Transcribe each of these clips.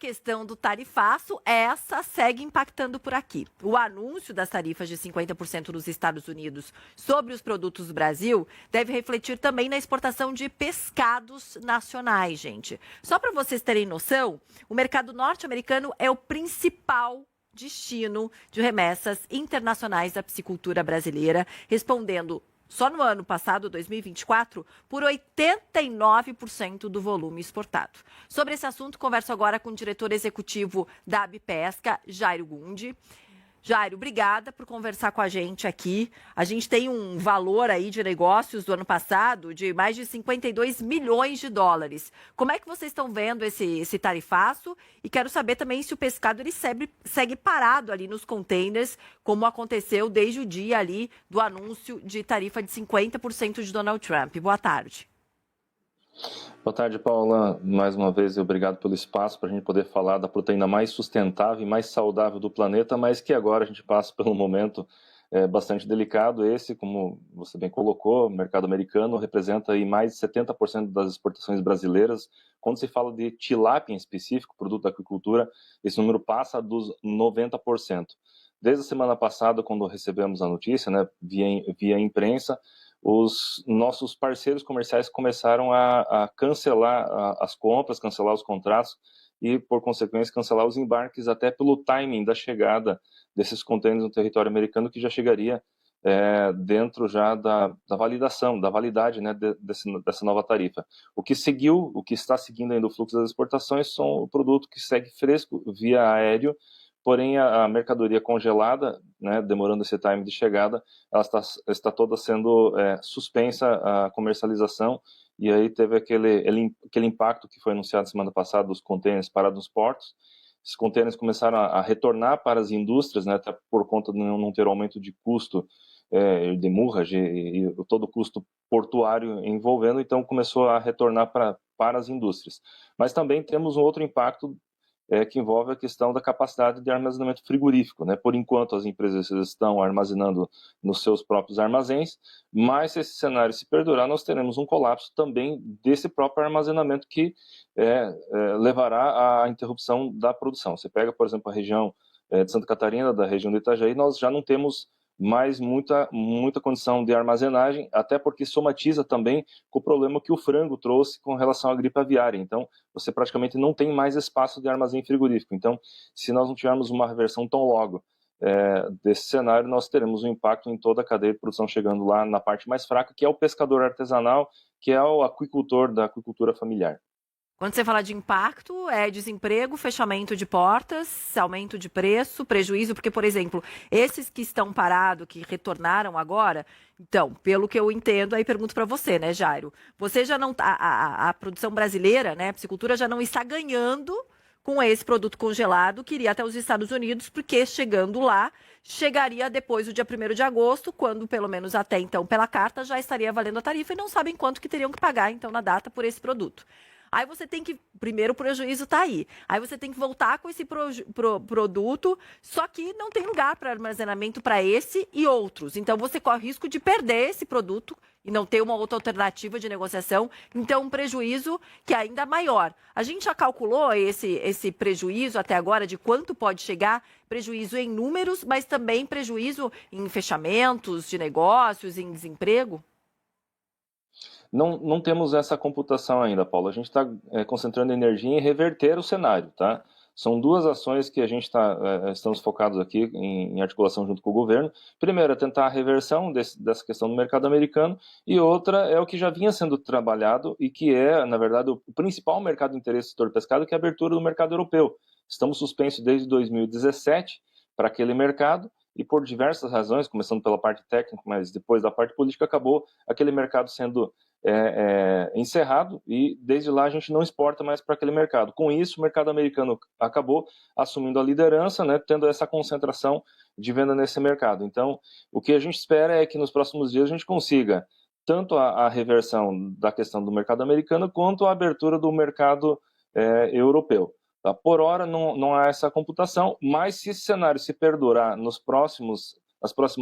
questão do tarifaço, essa segue impactando por aqui. O anúncio das tarifas de 50% dos Estados Unidos sobre os produtos do Brasil deve refletir também na exportação de pescados nacionais, gente. Só para vocês terem noção, o mercado norte-americano é o principal destino de remessas internacionais da piscicultura brasileira, respondendo só no ano passado, 2024, por 89% do volume exportado. Sobre esse assunto, converso agora com o diretor executivo da Abipesca, Jairo Gundi. Jairo, obrigada por conversar com a gente aqui. A gente tem um valor aí de negócios do ano passado de mais de 52 milhões de dólares. Como é que vocês estão vendo esse tarifaço? E quero saber também se o pescado ele segue parado ali nos containers, como aconteceu desde o dia ali do anúncio de tarifa de 50% de Donald Trump. Boa tarde. Boa tarde, Paula. Mais uma vez, obrigado pelo espaço para a gente poder falar da proteína mais sustentável e mais saudável do planeta, mas que agora a gente passa por um momento bastante delicado. Esse, como você bem colocou, o mercado americano representa aí mais de 70% das exportações brasileiras. Quando se fala de tilápia em específico, produto da aquicultura, esse número passa dos 90%. Desde a semana passada, quando recebemos a notícia, né, via imprensa, os nossos parceiros comerciais começaram a cancelar as compras, cancelar os contratos e, por consequência, cancelar os embarques até pelo timing da chegada desses contêineres no território americano, que já chegaria dentro já da validação, da validade, né, dessa nova tarifa. O que está seguindo ainda o fluxo das exportações são o produto que segue fresco via aéreo, porém a mercadoria congelada, né, demorando esse time de chegada, ela está toda sendo suspensa a comercialização, e aí teve aquele impacto que foi anunciado semana passada dos contêineres parados nos portos. Esses contêineres começaram a retornar para as indústrias, né, até por conta de não ter aumento de custo de demurrage e todo o custo portuário envolvendo, então começou a retornar para as indústrias. Mas também temos um outro impacto que envolve a questão da capacidade de armazenamento frigorífico, né? Por enquanto, as empresas estão armazenando nos seus próprios armazéns, mas se esse cenário se perdurar, nós teremos um colapso também desse próprio armazenamento que levará à interrupção da produção. Você pega, por exemplo, a região de Santa Catarina, da região do Itajaí, nós já não temos mais muita condição de armazenagem, até porque somatiza também com o problema que o frango trouxe com relação à gripe aviária. Então, você praticamente não tem mais espaço de armazém frigorífico. Então, se nós não tivermos uma reversão tão logo desse cenário, nós teremos um impacto em toda a cadeia de produção, chegando lá na parte mais fraca, que é o pescador artesanal, que é o aquicultor da aquicultura familiar. Quando você fala de impacto, é desemprego, fechamento de portas, aumento de preço, prejuízo, porque, por exemplo, esses que estão parados, que retornaram agora, então, pelo que eu entendo, aí pergunto para você, né, Jairo? Você já não a produção brasileira, né, a piscicultura já não está ganhando com esse produto congelado que iria até os Estados Unidos, porque chegando lá, chegaria depois do dia 1º de agosto, quando, pelo menos até então, pela carta, já estaria valendo a tarifa e não sabem quanto que teriam que pagar, então, na data por esse produto. Aí você tem que, primeiro o prejuízo está aí, aí você tem que voltar com esse produto, só que não tem lugar para armazenamento para esse e outros. Então você corre o risco de perder esse produto e não ter uma outra alternativa de negociação, então um prejuízo que é ainda maior. A gente já calculou esse prejuízo até agora de quanto pode chegar, prejuízo em números, mas também prejuízo em fechamentos de negócios, em desemprego? Não temos essa computação ainda, Paulo. A gente está concentrando energia em reverter o cenário, tá? São duas ações que a gente estamos focados aqui em articulação junto com o governo. Primeiro é tentar a reversão dessa questão do mercado americano, e outra é o que já vinha sendo trabalhado e que é, na verdade, o principal mercado de interesse do setor pescado, que é a abertura do mercado europeu. Estamos suspensos desde 2017 para aquele mercado, e por diversas razões, começando pela parte técnica, mas depois da parte política, acabou aquele mercado sendo encerrado, e desde lá a gente não exporta mais para aquele mercado. Com isso, o mercado americano acabou assumindo a liderança, né, tendo essa concentração de venda nesse mercado. Então, o que a gente espera é que nos próximos dias a gente consiga tanto a reversão da questão do mercado americano, quanto a abertura do mercado europeu. Tá? Por hora não há essa computação, mas se esse cenário se perdurar nas próximas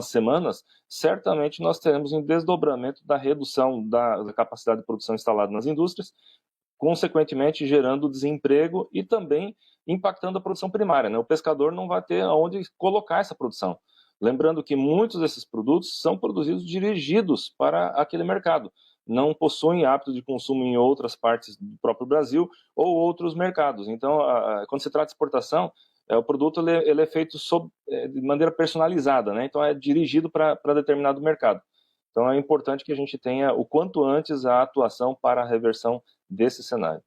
semanas, certamente nós teremos um desdobramento da redução da capacidade de produção instalada nas indústrias, consequentemente gerando desemprego e também impactando a produção primária, né? O pescador não vai ter aonde colocar essa produção. Lembrando que muitos desses produtos são produzidos dirigidos para aquele mercado, não possuem hábito de consumo em outras partes do próprio Brasil ou outros mercados. Então, quando se trata de exportação, o produto ele é feito de maneira personalizada, né? Então é dirigido para determinado mercado. Então é importante que a gente tenha o quanto antes a atuação para a reversão desse cenário.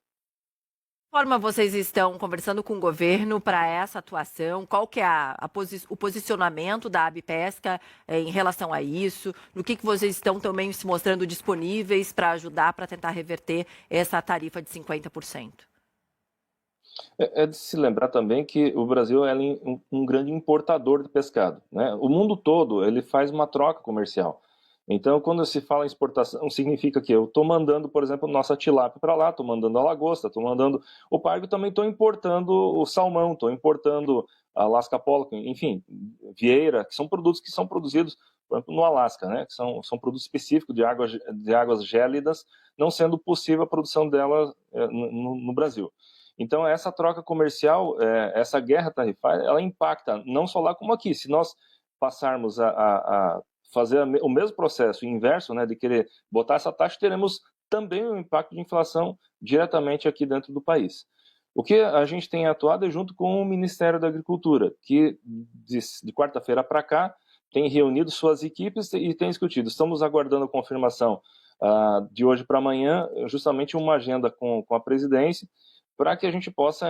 Forma vocês estão conversando com o governo para essa atuação? Qual que é o posicionamento da Abipesca em relação a isso? No que vocês estão também se mostrando disponíveis para ajudar, para tentar reverter essa tarifa de 50%? É de se lembrar também que o Brasil é um grande importador de pescado, né? O mundo todo ele faz uma troca comercial. Então, quando se fala em exportação, significa que eu estou mandando, por exemplo, nossa tilápia para lá, estou mandando a lagosta, estou mandando o pargo, também estou importando o salmão, estou importando a Alaska Pollock, enfim, vieira, que são produtos que são produzidos, por exemplo, no Alasca, né? Que são produtos específicos de águas gélidas, não sendo possível a produção delas no Brasil. Então, essa troca comercial, essa guerra tarifária, ela impacta não só lá como aqui. Se nós passarmos a fazer o mesmo processo inverso, né, de querer botar essa taxa, teremos também um impacto de inflação diretamente aqui dentro do país. O que a gente tem atuado é junto com o Ministério da Agricultura, que de quarta-feira para cá tem reunido suas equipes e tem discutido. Estamos aguardando a confirmação de hoje para amanhã, justamente uma agenda com a presidência, para que a gente possa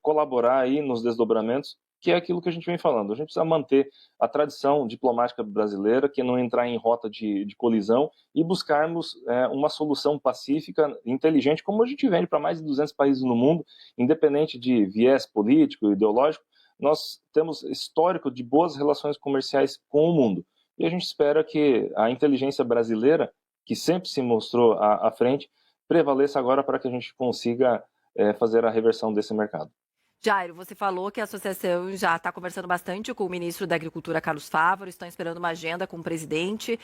colaborar aí nos desdobramentos, que é aquilo que a gente vem falando. A gente precisa manter a tradição diplomática brasileira, que não entrar em rota de colisão e buscarmos uma solução pacífica, inteligente, como a gente vende para mais de 200 países no mundo, independente de viés político, ideológico. Nós temos histórico de boas relações comerciais com o mundo. E a gente espera que a inteligência brasileira, que sempre se mostrou à frente, prevaleça agora para que a gente consiga fazer a reversão desse mercado. Jairo, você falou que a associação já está conversando bastante com o ministro da Agricultura, Carlos Fávaro, estão esperando uma agenda com o presidente.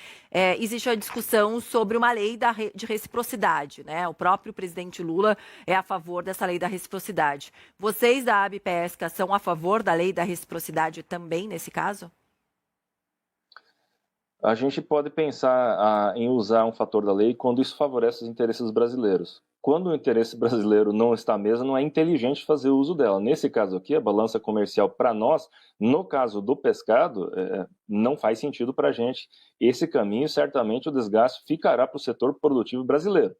Existe a discussão sobre uma lei de reciprocidade, né? O próprio presidente Lula é a favor dessa lei da reciprocidade. Vocês da Abipesca são a favor da lei da reciprocidade também nesse caso? A gente pode pensar em usar um fator da lei quando isso favorece os interesses brasileiros. Quando o interesse brasileiro não está à mesa, não é inteligente fazer uso dela. Nesse caso aqui, a balança comercial para nós, no caso do pescado, não faz sentido para a gente. Esse caminho, certamente, o desgaste ficará para o setor produtivo brasileiro.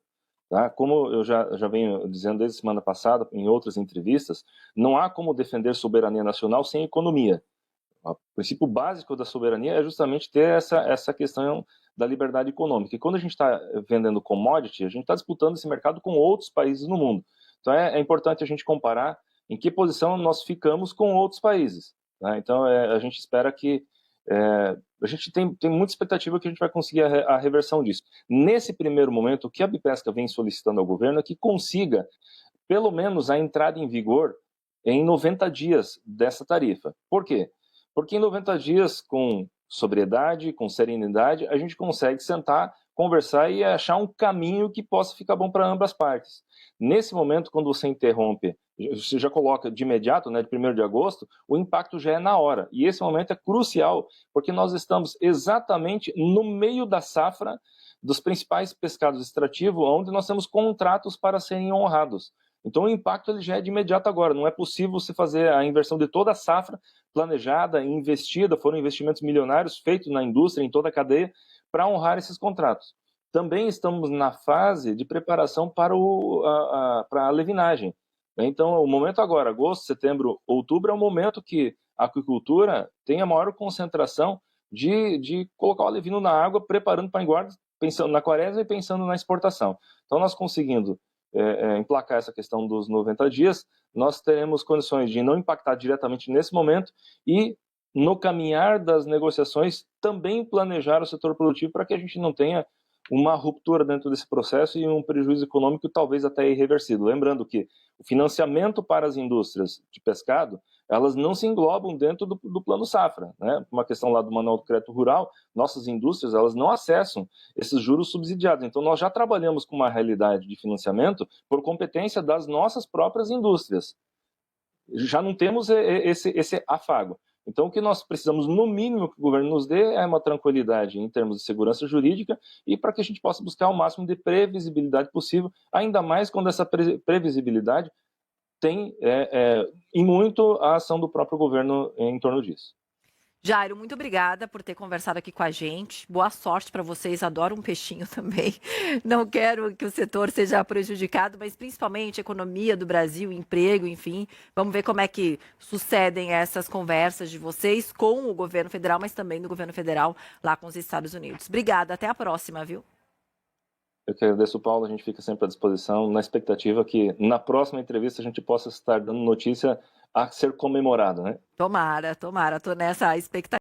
Tá? Como eu já venho dizendo desde semana passada, em outras entrevistas, não há como defender soberania nacional sem economia. O princípio básico da soberania é justamente ter essa questão da liberdade econômica. E quando a gente está vendendo commodity, a gente está disputando esse mercado com outros países no mundo. Então é importante a gente comparar em que posição nós ficamos com outros países. Né? Então a gente espera que... a gente tem muita expectativa que a gente vai conseguir a reversão disso. Nesse primeiro momento, o que a Bipesca vem solicitando ao governo é que consiga, pelo menos, a entrada em vigor em 90 dias dessa tarifa. Por quê? Porque em 90 dias, com sobriedade, com serenidade, a gente consegue sentar, conversar e achar um caminho que possa ficar bom para ambas partes. Nesse momento, quando você interrompe, você já coloca de imediato, né, de 1º de agosto, o impacto já é na hora. E esse momento é crucial, porque nós estamos exatamente no meio da safra dos principais pescados extrativos, onde nós temos contratos para serem honrados. Então o impacto ele já é de imediato agora. Não é possível você fazer a inversão de toda a safra planejada, investida, foram investimentos milionários feitos na indústria, em toda a cadeia, para honrar esses contratos. Também estamos na fase de preparação para a levinagem. Então, o momento agora, agosto, setembro, outubro, é o momento que a aquicultura tem a maior concentração de colocar o alevino na água, preparando para a engorda, pensando na quaresma e pensando na exportação. Então, nós conseguindo emplacar essa questão dos 90 dias, nós teremos condições de não impactar diretamente nesse momento e, no caminhar das negociações, também planejar o setor produtivo para que a gente não tenha uma ruptura dentro desse processo e um prejuízo econômico talvez até irreversível. Lembrando que o financiamento para as indústrias de pescado elas não se englobam dentro do Plano Safra, né? Uma questão lá do Manual do Crédito Rural, nossas indústrias, elas não acessam esses juros subsidiados. Então, nós já trabalhamos com uma realidade de financiamento por competência das nossas próprias indústrias. Já não temos esse afago. Então, o que nós precisamos, no mínimo, que o governo nos dê é uma tranquilidade em termos de segurança jurídica e para que a gente possa buscar o máximo de previsibilidade possível, ainda mais quando essa previsibilidade tem, em muito, a ação do próprio governo em torno disso. Jairo, muito obrigada por ter conversado aqui com a gente. Boa sorte para vocês. Adoro um peixinho também. Não quero que o setor seja prejudicado, mas principalmente a economia do Brasil, emprego, enfim. Vamos ver como é que sucedem essas conversas de vocês com o governo federal, mas também do governo federal lá com os Estados Unidos. Obrigada. Até a próxima, viu? Eu que agradeço, Paulo. A gente fica sempre à disposição, na expectativa que na próxima entrevista a gente possa estar dando notícia a ser comemorada, né? Tomara, tomara. Tô nessa expectativa.